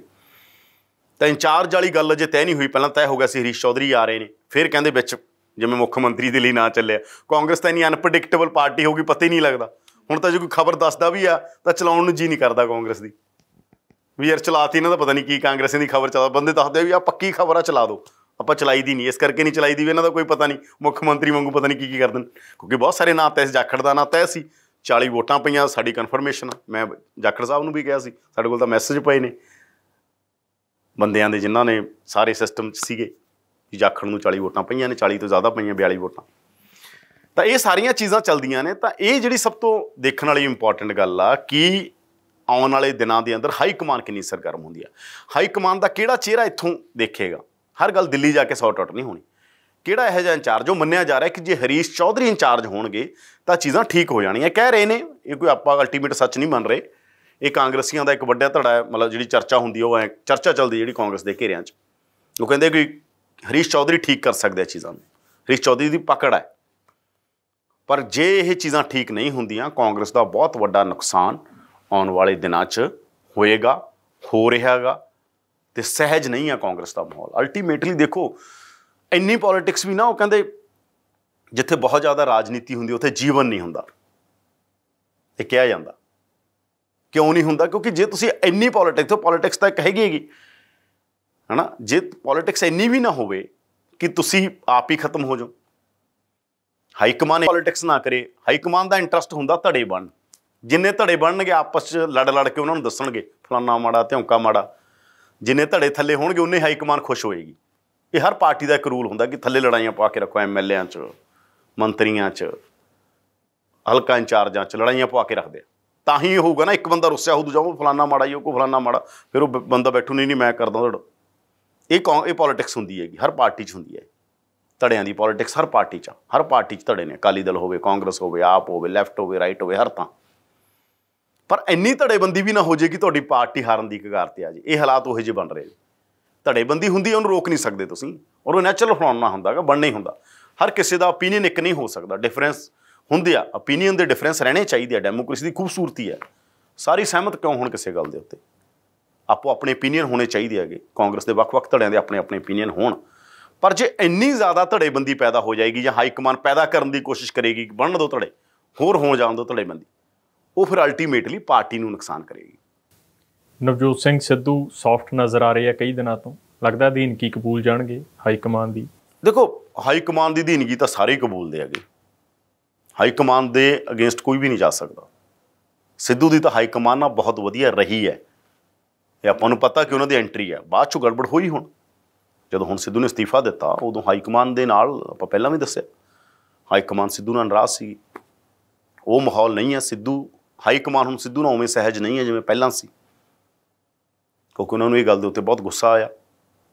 ਤਾਂ ਇੰਚਾਰਜ ਵਾਲੀ ਗੱਲ ਅਜੇ ਤੈਅ ਨਹੀਂ ਹੋਈ। ਪਹਿਲਾਂ ਤੈਅ ਹੋ ਗਿਆ ਸੀ ਹਰੀਸ਼ ਚੌਧਰੀ ਆ ਰਹੇ ਨੇ, ਫਿਰ ਕਹਿੰਦੇ ਵਿੱਚ ਜਿਵੇਂ ਮੁੱਖ ਮੰਤਰੀ ਦੇ ਲਈ ਨਾ ਚੱਲਿਆ। ਕਾਂਗਰਸ ਤਾਂ ਇੰਨੀ ਅਨਪ੍ਰੈਡਿਕਟੇਬਲ ਪਾਰਟੀ ਹੋ ਗਈ, ਪਤਾ ਹੀ ਨਹੀਂ ਲੱਗਦਾ। ਹੁਣ ਤਾਂ ਜੇ ਕੋਈ ਖਬਰ ਦੱਸਦਾ ਵੀ ਆ ਤਾਂ ਚਲਾਉਣ ਨੂੰ ਜੀ ਨਹੀਂ ਕਰਦਾ ਕਾਂਗਰਸ ਦੀ, ਵੀ ਯਾਰ ਚਲਾਤੀ ਇਹਨਾਂ ਦਾ ਪਤਾ ਨਹੀਂ ਕੀ ਕਾਂਗਰਸੀਆਂ ਦੀ ਖਬਰ ਚੱਲਦਾ। ਬੰਦੇ ਦੱਸਦੇ ਵੀ ਆਹ ਪੱਕੀ ਖਬਰ ਆ, ਚਲਾ ਦਿਓ। ਆਪਾਂ ਚਲਾਈ ਦੀ ਨਹੀਂ, ਇਸ ਕਰਕੇ ਨਹੀਂ ਚਲਾਈ ਦੀ ਵੀ ਇਹਨਾਂ ਦਾ ਕੋਈ ਪਤਾ ਨਹੀਂ, ਮੁੱਖ ਮੰਤਰੀ ਵਾਂਗੂ ਪਤਾ ਨਹੀਂ ਕੀ ਕਰ ਦੇਣ। ਕਿਉਂਕਿ ਬਹੁਤ ਸਾਰੇ ਨਾਂ ਤੈਅ ਸੀ, ਜਾਖੜ ਦਾ ਨਾਂ ਤੈਅ ਸੀ, 40 ਵੋਟਾਂ ਪਈਆਂ, ਸਾਡੀ ਕਨਫਰਮੇਸ਼ਨ। ਮੈਂ ਜਾਖੜ ਸਾਹਿਬ ਨੂੰ ਵੀ ਕਿਹਾ ਸੀ, ਸਾਡੇ ਕੋਲ ਤਾਂ ਮੈਸੇਜ ਪਏ ਨੇ ਬੰਦਿਆਂ ਦੇ ਜਿਨ੍ਹਾਂ ਨੇ ਸਾਰੇ ਸਿਸਟਮ 'ਚ ਸੀਗੇ ਕਿ ਜਾਖੜ ਨੂੰ 40 ਵੋਟਾਂ ਪਈਆਂ ਨੇ, 40 ਤੋਂ ਜ਼ਿਆਦਾ ਪਈਆਂ, 42 ਵੋਟਾਂ। ਤਾਂ ਇਹ ਸਾਰੀਆਂ ਚੀਜ਼ਾਂ ਚੱਲਦੀਆਂ ਨੇ। ਤਾਂ ਇਹ ਜਿਹੜੀ ਸਭ ਤੋਂ ਦੇਖਣ ਵਾਲੀ ਇੰਪੋਰਟੈਂਟ ਗੱਲ ਆ ਕਿ ਆਉਣ ਵਾਲੇ ਦਿਨਾਂ ਦੇ ਅੰਦਰ ਹਾਈ ਕਮਾਨ ਕਿੰਨੀ ਸਰਗਰਮ ਹੁੰਦੀ ਆ। ਹਾਈ ਕਮਾਨ ਦਾ ਕਿਹੜਾ ਚਿਹਰਾ ਇੱਥੋਂ ਦੇਖੇਗਾ। ਹਰ ਗੱਲ ਦਿੱਲੀ ਜਾ ਕੇ ਸੌਟ ਆਊਟ ਨਹੀਂ ਹੋਣੀ। ਕਿਹੜਾ ਇਹੋ ਜਿਹਾ ਇੰਚਾਰਜ, ਉਹ ਮੰਨਿਆ ਜਾ ਰਿਹਾ ਕਿ ਜੇ ਹਰੀਸ਼ ਚੌਧਰੀ ਇੰਚਾਰਜ ਹੋਣਗੇ ਤਾਂ ਚੀਜ਼ਾਂ ਠੀਕ ਹੋ ਜਾਣੀਆਂ। ਕਹਿ ਰਹੇ ਨੇ, ਇਹ ਕੋਈ ਆਪਾਂ ਅਲਟੀਮੇਟ ਸੱਚ ਨਹੀਂ ਮੰਨ ਰਹੇ। ਇਹ ਕਾਂਗਰਸੀਆਂ ਦਾ ਇੱਕ ਵੱਡਾ ਧੜਾ ਹੈ, ਮਤਲਬ ਜਿਹੜੀ ਚਰਚਾ ਹੁੰਦੀ ਉਹ ਚਰਚਾ ਚੱਲਦੀ ਜਿਹੜੀ ਕਾਂਗਰਸ ਦੇ ਘੇਰਿਆਂ 'ਚ। ਉਹ ਕਹਿੰਦੇ ਕਿ ਹਰੀਸ਼ ਚੌਧਰੀ ਠੀਕ ਕਰ ਸਕਦੇ ਆ ਚੀਜ਼ਾਂ ਨੂੰ, ਹਰੀਸ਼ ਚੌਧਰੀ ਦੀ ਪਕੜ ਹੈ। ਪਰ ਜੇ ਇਹ ਚੀਜ਼ਾਂ ਠੀਕ ਨਹੀਂ ਹੁੰਦੀਆਂ, ਕਾਂਗਰਸ ਦਾ ਬਹੁਤ ਵੱਡਾ ਨੁਕਸਾਨ ਆਉਣ ਵਾਲੇ ਦਿਨਾਂ 'ਚ ਹੋਏਗਾ, ਹੋ ਰਿਹਾ ਗਾ। ਅਤੇ ਸਹਿਜ ਨਹੀਂ ਆ ਕਾਂਗਰਸ ਦਾ ਮਾਹੌਲ। ਅਲਟੀਮੇਟਲੀ ਦੇਖੋ ਇੰਨੀ ਪੋਲੀਟਿਕਸ ਵੀ ਨਾ, ਉਹ ਕਹਿੰਦੇ ਜਿੱਥੇ ਬਹੁਤ ਜ਼ਿਆਦਾ ਰਾਜਨੀਤੀ ਹੁੰਦੀ ਉੱਥੇ ਜੀਵਨ ਨਹੀਂ ਹੁੰਦਾ। ਇਹ ਕਿਹਾ ਜਾਂਦਾ। ਕਿਉਂ ਨਹੀਂ ਹੁੰਦਾ? ਕਿਉਂਕਿ ਜੇ ਤੁਸੀਂ ਇੰਨੀ ਪੋਲੀਟਿਕਸ ਤਾਂ ਇੱਕ ਹੈਗੀ ਹੈ ਨਾ, ਜੇ ਪੋਲੀਟਿਕਸ ਇੰਨੀ ਵੀ ਨਾ ਹੋਵੇ ਕਿ ਤੁਸੀਂ ਆਪ ਹੀ ਖਤਮ ਹੋ ਜਾਓ। ਹਾਈਕਮਾਨ ਪੋਲੀਟਿਕਸ ਨਾ ਕਰੇ। ਹਾਈਕਮਾਨ ਦਾ ਇੰਟਰਸਟ ਹੁੰਦਾ ਧੜੇ ਬਣਨ। ਜਿੰਨੇ ਧੜੇ ਬਣਨਗੇ ਆਪਸ 'ਚ ਲੜ ਕੇ ਉਹਨਾਂ ਨੂੰ ਦੱਸਣਗੇ ਫਲਾਨਾ ਮਾੜਾ, ਧਿਉਂਕਾ ਮਾੜਾ। ਜਿੰਨੇ ਧੜੇ ਥੱਲੇ ਹੋਣਗੇ ਉਨੇ ਹਾਈਕਮਾਨ ਖੁਸ਼ ਹੋਏਗੀ। ਇਹ ਹਰ ਪਾਰਟੀ ਦਾ ਇੱਕ ਰੂਲ ਹੁੰਦਾ ਕਿ ਥੱਲੇ ਲੜਾਈਆਂ ਪਾ ਕੇ ਰੱਖੋ। MLA'ਆਂ 'ਚ, ਮੰਤਰੀਆਂ 'ਚ, ਹਲਕਾ ਇੰਚਾਰਜਾਂ 'ਚ ਲੜਾਈਆਂ ਪਾ ਕੇ ਰੱਖਦੇ ਆ। ਤਾਂ ਹੀ ਹੋਊਗਾ ਨਾ। ਇੱਕ ਬੰਦਾ ਰੁੱਸਿਆ ਹੋ, ਦੂਜਾ ਉਹ ਫਲਾਨਾ ਮਾੜਾ ਜੀ, ਉਹ ਕੋ ਫਲਾਨਾ ਮਾੜਾ, ਫਿਰ ਉਹ ਬੰਦਾ ਬੈਠੂ ਨਹੀਂ ਮੈਂ ਕਰਦਾ ਤੁਹਾਡਾ। ਇਹ ਪੋਲੀਟਿਕਸ ਹੁੰਦੀ ਹੈਗੀ, ਹਰ ਪਾਰਟੀ 'ਚ ਹੁੰਦੀ ਹੈ। ਧੜਿਆਂ ਦੀ ਪੋਲੀਟਿਕਸ ਹਰ ਪਾਰਟੀ 'ਚ ਹਰ ਪਾਰਟੀ 'ਚ ਧੜੇ ਨੇ, ਅਕਾਲੀ ਦਲ ਹੋਵੇ, ਕਾਂਗਰਸ ਹੋਵੇ, ਆਪ ਹੋਵੇ, ਲੈਫਟ ਹੋਵੇ, ਰਾਈਟ ਹੋਵੇ, ਹਰ ਥਾਂ। ਪਰ ਇੰਨੀ ਧੜੇਬੰਦੀ ਵੀ ਨਾ ਹੋ ਜਾਏ ਕਿ ਤੁਹਾਡੀ ਪਾਰਟੀ ਹਾਰਨ ਦੀ ਕਗਾਰ 'ਤੇ ਆ ਜਾਏ। ਇਹ ਹਾਲਾਤ ਉਹੋ ਜਿਹੇ ਬਣ ਰਹੇ ਨੇ। ਧੜੇਬੰਦੀ ਹੁੰਦੀ, ਉਹਨੂੰ ਰੋਕ ਨਹੀਂ ਸਕਦੇ ਤੁਸੀਂ, ਔਰ ਉਹ ਨੈਚੁਰਲ ਫਨੋਮੇਨਾ ਹੁੰਦਾ ਗਾ, ਬਣਨਾ ਹੀ ਹੁੰਦਾ। ਹਰ ਕਿਸੇ ਦਾ ਓਪੀਨੀਅਨ ਇੱਕ ਨਹੀਂ ਹੋ ਸਕਦਾ, ਡਿਫਰੈਂਸ ਹੁੰਦੇ ਆ, ਓਪੀਨੀਅਨ ਦੇ ਡਿਫਰੈਂਸ ਰਹਿਣੇ ਚਾਹੀਦੇ ਆ। ਡੈਮੋਕ੍ਰੇਸੀ ਦੀ ਖੂਬਸੂਰਤੀ ਹੈ। ਸਾਰੀ ਸਹਿਮਤ ਕਿਉਂ ਹੋਣ ਕਿਸੇ ਗੱਲ ਦੇ ਉੱਤੇ? ਆਪੋ ਆਪਣੇ ਓਪੀਨੀਅਨ ਹੋਣੇ ਚਾਹੀਦੇ ਹੈਗੇ। ਕਾਂਗਰਸ ਦੇ ਵੱਖ-ਵੱਖ ਧੜਿਆਂ ਦੇ ਆਪਣੇ ਆਪਣੇ ਓਪੀਨੀਅਨ ਹੋਣ। ਪਰ ਜੇ ਇੰਨੀ ਜ਼ਿਆਦਾ ਧੜੇਬੰਦੀ ਪੈਦਾ ਹੋ ਜਾਏਗੀ ਜਾਂ ਹਾਈਕਮਾਨ ਪੈਦਾ ਕਰਨ ਦੀ ਕੋਸ਼ਿਸ਼ ਕਰੇਗੀ ਕਿ ਬਣਨ ਦਿਓ ਧੜੇ, ਹੋਰ ਹੋ ਜਾਣ ਦਿਓ ਧੜੇਬੰਦੀ, ਉਹ ਫਿਰ ਅਲਟੀਮੇਟਲੀ ਪਾਰਟੀ ਨੂੰ ਨੁਕਸਾਨ ਕਰੇਗੀ। ਨਵਜੋਤ ਸਿੰਘ ਸਿੱਧੂ ਸੌਫਟ ਨਜ਼ਰ ਆ ਰਹੇ ਆ ਕਈ ਦਿਨਾਂ ਤੋਂ, ਲੱਗਦਾ ਅਧੀਨਗੀ ਕਬੂਲ ਜਾਣਗੇ ਹਾਈਕਮਾਨ ਦੀ? ਦੇਖੋ, ਹਾਈਕਮਾਨ ਦੀ ਅਧੀਨਗੀ ਤਾਂ ਸਾਰੇ ਹੀ ਕਬੂਲਦੇ ਹੈਗੇ। ਹਾਈਕਮਾਨ ਦੇ ਅਗੇਂਸਟ ਕੋਈ ਵੀ ਨਹੀਂ ਜਾ ਸਕਦਾ। ਸਿੱਧੂ ਦੀ ਤਾਂ ਹਾਈਕਮਾਨ ਨਾਲ ਬਹੁਤ ਵਧੀਆ ਰਹੀ ਹੈ। ਇਹ ਆਪਾਂ ਨੂੰ ਪਤਾ ਕਿ ਉਹਨਾਂ ਦੀ ਐਂਟਰੀ ਹੈ। ਬਾਅਦ 'ਚੋਂ ਗੜਬੜ ਹੋਈ। ਹੁਣ ਜਦੋਂ ਹੁਣ ਸਿੱਧੂ ਨੇ ਅਸਤੀਫਾ ਦਿੱਤਾ, ਉਦੋਂ ਹਾਈਕਮਾਨ ਦੇ ਨਾਲ, ਆਪਾਂ ਪਹਿਲਾਂ ਵੀ ਦੱਸਿਆ, ਹਾਈਕਮਾਨ ਸਿੱਧੂ ਨਾਲ ਨਾਰਾਜ਼ ਸੀ। ਉਹ ਮਾਹੌਲ ਨਹੀਂ ਹੈ। ਸਿੱਧੂ ਹਾਈਕਮਾਨ ਹੁਣ ਸਿੱਧੂ ਨਾਲ ਉਵੇਂ ਸਹਿਜ ਨਹੀਂ ਹੈ ਜਿਵੇਂ ਪਹਿਲਾਂ ਸੀ, ਕਿਉਂਕਿ ਉਹਨਾਂ ਨੂੰ ਇਹ ਗੱਲ ਦੇ ਉੱਤੇ ਬਹੁਤ ਗੁੱਸਾ ਆਇਆ।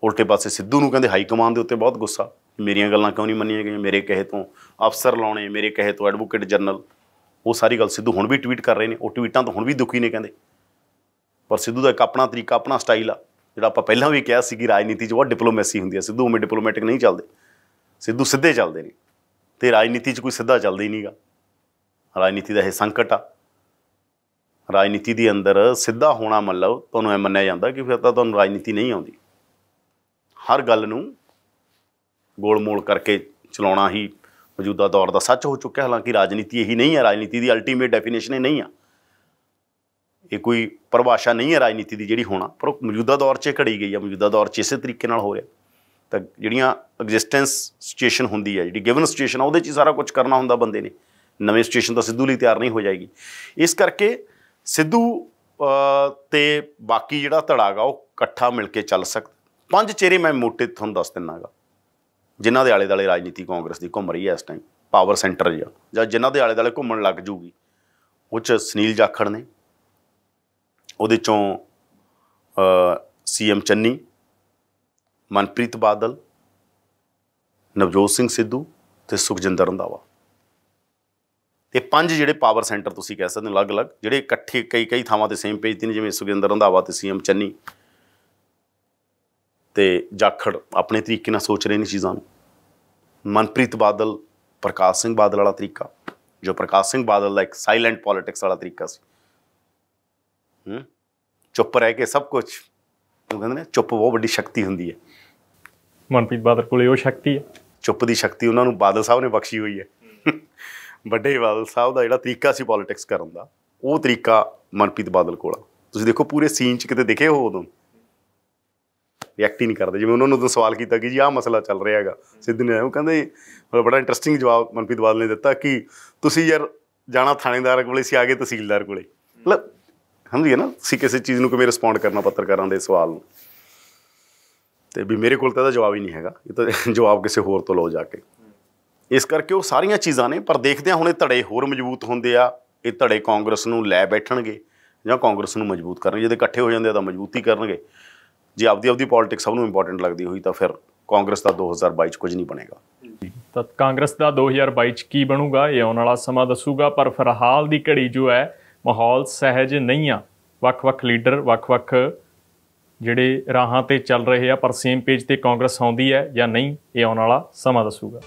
ਉਲਟੇ ਪਾਸੇ ਸਿੱਧੂ ਨੂੰ ਕਹਿੰਦੇ ਹਾਈਕਮਾਨ ਦੇ ਉੱਤੇ ਬਹੁਤ ਗੁੱਸਾ, ਮੇਰੀਆਂ ਗੱਲਾਂ ਕਿਉਂ ਨਹੀਂ ਮੰਨੀਆਂ ਗਈਆਂ, ਮੇਰੇ ਕਹੇ ਤੋਂ ਅਫਸਰ ਲਾਉਣੇ, ਮੇਰੇ ਕਹੇ ਤੋਂ ਐਡਵੋਕੇਟ ਜਨਰਲ। ਉਹ ਸਾਰੀ ਗੱਲ ਸਿੱਧੂ ਹੁਣ ਵੀ ਟਵੀਟ ਕਰ ਰਹੇ ਨੇ। ਉਹ ਟਵੀਟਾਂ ਤੋਂ ਹੁਣ ਵੀ ਦੁਖੀ ਨੇ ਕਹਿੰਦੇ। ਪਰ ਸਿੱਧੂ ਦਾ ਇੱਕ ਆਪਣਾ ਤਰੀਕਾ, ਆਪਣਾ ਸਟਾਈਲ ਆ, ਜਿਹੜਾ ਆਪਾਂ ਪਹਿਲਾਂ ਵੀ ਕਿਹਾ ਸੀ ਕਿ ਰਾਜਨੀਤੀ 'ਚ ਬਹੁਤ ਡਿਪਲੋਮੈਸੀ ਹੁੰਦੀ ਹੈ। ਸਿੱਧੂ ਉਵੇਂ ਡਿਪਲੋਮੈਟਿਕ ਨਹੀਂ ਚੱਲਦੇ। ਸਿੱਧੂ ਸਿੱਧੇ ਚੱਲਦੇ ਨੇ, ਅਤੇ ਰਾਜਨੀਤੀ 'ਚ ਕੋਈ ਸਿੱਧਾ ਚੱਲਦਾ ਹੀ ਨਹੀਂ ਗਾ। ਰਾਜਨੀਤੀ ਦਾ ਇਹ ਸੰਕਟ ਆ। ਰਾਜਨੀਤੀ ਦੇ ਅੰਦਰ ਸਿੱਧਾ ਹੋਣਾ ਮਤਲਬ ਤੁਹਾਨੂੰ ਇਹ ਮੰਨਿਆ ਜਾਂਦਾ ਕਿ ਫਿਰ ਤਾਂ ਤੁਹਾਨੂੰ ਰਾਜਨੀਤੀ ਨਹੀਂ ਆਉਂਦੀ। ਹਰ ਗੱਲ ਨੂੰ ਗੋਲ ਮੋਲ ਕਰਕੇ ਚਲਾਉਣਾ ਹੀ ਮੌਜੂਦਾ ਦੌਰ ਦਾ ਸੱਚ ਹੋ ਚੁੱਕਿਆ। ਹਾਲਾਂਕਿ ਰਾਜਨੀਤੀ ਇਹੀ ਨਹੀਂ ਹੈ। ਰਾਜਨੀਤੀ ਦੀ ਅਲਟੀਮੇਟ ਡੈਫੀਨੇਸ਼ਨ ਇਹ ਨਹੀਂ ਆ। ਇਹ ਕੋਈ ਪਰਿਭਾਸ਼ਾ ਨਹੀਂ ਹੈ ਰਾਜਨੀਤੀ ਦੀ ਜਿਹੜੀ ਹੋਣਾ, ਪਰ ਉਹ ਮੌਜੂਦਾ ਦੌਰ 'ਚ ਘੜੀ ਗਈ ਆ। ਮੌਜੂਦਾ ਦੌਰ 'ਚ ਇਸੇ ਤਰੀਕੇ ਨਾਲ ਹੋ ਰਿਹਾ। ਤਾਂ ਜਿਹੜੀਆਂ ਐਗਜ਼ਿਸਟੈਂਸ ਸਿਚੁਏਸ਼ਨ ਹੁੰਦੀ ਹੈ, ਜਿਹੜੀ ਗਿਵਨ ਸਿਚੁਏਸ਼ਨ ਆ, ਉਹਦੇ 'ਚ ਹੀ ਸਾਰਾ ਕੁਛ ਕਰਨਾ ਹੁੰਦਾ ਬੰਦੇ ਨੇ। ਨਵੀਂ ਸਿਚੁਏਸ਼ਨ ਤਾਂ ਸਿੱਧੂ ਲਈ ਤਿਆਰ ਨਹੀਂ ਹੋ ਜਾਏਗੀ। ਇਸ ਕਰਕੇ ਸਿੱਧੂ ਅਤੇ ਬਾਕੀ ਜਿਹੜਾ ਧੜਾ ਗਾ ਉਹ ਇਕੱਠਾ ਮਿਲ ਕੇ ਚੱਲ ਸਕਦਾ। 5 ਚਿਹਰੇ ਮੈਂ ਮੋਟੇ ਤੁਹਾਨੂੰ ਦੱਸ ਦਿੰਦਾ ਗਾ, ਜਿਨ੍ਹਾਂ ਦੇ ਆਲੇ ਦੁਆਲੇ ਰਾਜਨੀਤੀ ਕਾਂਗਰਸ ਦੀ ਘੁੰਮ ਰਹੀ ਹੈ ਇਸ ਟਾਈਮ, ਪਾਵਰ ਸੈਂਟਰ ਜਾਂ ਜਿਨ੍ਹਾਂ ਦੇ ਆਲੇ ਦੁਆਲੇ ਘੁੰਮਣ ਲੱਗ ਜੂਗੀ। ਉਹ 'ਚ ਸੁਨੀਲ ਜਾਖੜ ਨੇ, ਉਹਦੇ 'ਚੋਂ CM ਚੰਨੀ, ਮਨਪ੍ਰੀਤ ਬਾਦਲ, ਨਵਜੋਤ ਸਿੰਘ ਸਿੱਧੂ ਅਤੇ ਸੁਖਜਿੰਦਰ ਰੰਧਾਵਾ। ਇਹ 5 ਜਿਹੜੇ ਪਾਵਰ ਸੈਂਟਰ ਤੁਸੀਂ ਕਹਿ ਸਕਦੇ ਹੋ, ਅਲੱਗ-ਅਲੱਗ, ਜਿਹੜੇ ਇਕੱਠੇ ਕਈ ਥਾਵਾਂ 'ਤੇ ਸੇਮ ਪੇਜ 'ਤੇ ਨੇ, ਜਿਵੇਂ ਸੁਖਜਿੰਦਰ ਰੰਧਾਵਾ ਅਤੇ CM ਚੰਨੀ ਅਤੇ ਜਾਖੜ ਆਪਣੇ ਤਰੀਕੇ ਨਾਲ ਸੋਚ ਰਹੇ ਨੇ ਚੀਜ਼ਾਂ ਨੂੰ। ਮਨਪ੍ਰੀਤ ਬਾਦਲ, ਪ੍ਰਕਾਸ਼ ਸਿੰਘ ਬਾਦਲ ਵਾਲਾ ਤਰੀਕਾ, ਜੋ ਪ੍ਰਕਾਸ਼ ਸਿੰਘ ਬਾਦਲ ਦਾ ਇੱਕ ਸਾਈਲੈਂਟ ਪੋਲੀਟਿਕਸ ਵਾਲਾ ਤਰੀਕਾ ਸੀ। ਚੁੱਪ ਰਹਿ ਕੇ ਸਭ ਕੁਛ, ਉਹ ਕਹਿੰਦੇ ਨੇ ਚੁੱਪ ਬਹੁਤ ਵੱਡੀ ਸ਼ਕਤੀ ਹੁੰਦੀ ਹੈ। ਮਨਪ੍ਰੀਤ ਬਾਦਲ ਕੋਲੇ ਉਹ ਸ਼ਕਤੀ ਹੈ। ਚੁੱਪ ਦੀ ਸ਼ਕਤੀ ਉਹਨਾਂ ਨੂੰ ਬਾਦਲ ਸਾਹਿਬ ਨੇ ਬਖਸ਼ੀ ਹੋਈ ਹੈ। ਵੱਡੇ ਬਾਦਲ ਸਾਹਿਬ ਦਾ ਜਿਹੜਾ ਤਰੀਕਾ ਸੀ ਪੋਲੀਟਿਕਸ ਕਰਨ ਦਾ, ਉਹ ਤਰੀਕਾ ਮਨਪ੍ਰੀਤ ਬਾਦਲ ਕੋਲ ਆ। ਤੁਸੀਂ ਦੇਖੋ ਪੂਰੇ ਸੀਨ 'ਚ ਕਿਤੇ ਦਿਖੇ ਹੋ, ਉਦੋਂ ਰਿਐਕਟ ਹੀ ਨਹੀਂ ਕਰਦੇ। ਜਿਵੇਂ ਉਹਨਾਂ ਨੂੰ ਉਦੋਂ ਸਵਾਲ ਕੀਤਾ ਕਿ ਜੀ ਆਹ ਮਸਲਾ ਚੱਲ ਰਿਹਾ ਹੈਗਾ, ਸਿੱਧੂ ਨੇ, ਉਹ ਕਹਿੰਦੇ ਬੜਾ ਇੰਟਰਸਟਿੰਗ ਜਵਾਬ ਮਨਪ੍ਰੀਤ ਬਾਦਲ ਨੇ ਦਿੱਤਾ ਕਿ ਤੁਸੀਂ ਯਾਰ ਜਾਣਾ ਥਾਣੇਦਾਰ ਕੋਲੇ ਸੀ, ਆ ਗਏ ਤਹਿਸੀਲਦਾਰ ਕੋਲੇ। ਮਤਲਬ ਸਮਝੀਏ ਨਾ, ਤੁਸੀਂ ਕਿਸੇ ਚੀਜ਼ ਨੂੰ ਕਿਵੇਂ ਰਿਸਪੌਂਡ ਕਰਨਾ ਪੱਤਰਕਾਰਾਂ ਦੇ ਸਵਾਲ ਨੂੰ। ਅਤੇ ਵੀ ਮੇਰੇ ਕੋਲ ਤਾਂ ਇਹਦਾ ਜਵਾਬ ਹੀ ਨਹੀਂ ਹੈਗਾ, ਇਹ ਤਾਂ ਜਵਾਬ ਕਿਸੇ ਹੋਰ ਤੋਂ ਲਓ ਜਾ ਕੇ। ਇਸ ਕਰਕੇ ਉਹ ਸਾਰੀਆਂ ਚੀਜ਼ਾਂ ਨੇ। ਪਰ ਦੇਖਦੇ ਹਾਂ ਹੁਣ ਇਹ ਧੜੇ ਹੋਰ ਮਜ਼ਬੂਤ ਹੁੰਦੇ ਆ। ਇਹ ਧੜੇ ਕਾਂਗਰਸ ਨੂੰ ਲੈ ਬੈਠਣਗੇ ਜਾਂ ਕਾਂਗਰਸ ਨੂੰ ਮਜ਼ਬੂਤ ਕਰਨਗੇ। ਜਦੋਂ ਇਕੱਠੇ ਹੋ ਜਾਂਦੇ ਆ ਤਾਂ ਮਜ਼ਬੂਤੀ ਕਰਨਗੇ। ਜੇ ਆਪਦੀ ਪੋਲੀਟਿਕਸ ਸਭ ਨੂੰ ਇੰਪੋਰਟੈਂਟ ਲੱਗਦੀ ਹੋਈ ਤਾਂ ਫਿਰ ਕਾਂਗਰਸ ਦਾ 2022 'ਚ ਕੁਝ ਨਹੀਂ ਬਣੇਗਾ। ਤਾਂ ਕਾਂਗਰਸ ਦਾ 2022 'ਚ ਕੀ ਬਣੂਗਾ ਇਹ ਆਉਣ ਵਾਲਾ ਸਮਾਂ ਦੱਸੂਗਾ। ਪਰ ਫਿਲਹਾਲ ਦੀ ਘੜੀ ਜੋ ਹੈ, ਮਾਹੌਲ ਸਹਿਜ ਨਹੀਂ ਆ। ਵੱਖ-ਵੱਖ ਲੀਡਰ ਵੱਖ-ਵੱਖ ਜਿਹੜੇ ਰਾਹਾਂ 'ਤੇ ਚੱਲ ਰਹੇ ਆ, ਪਰ ਸੇਮ ਪੇਜ 'ਤੇ ਕਾਂਗਰਸ ਆਉਂਦੀ ਹੈ ਜਾਂ ਨਹੀਂ, ਇਹ ਆਉਣ ਵਾਲਾ ਸਮਾਂ ਦੱਸੂਗਾ।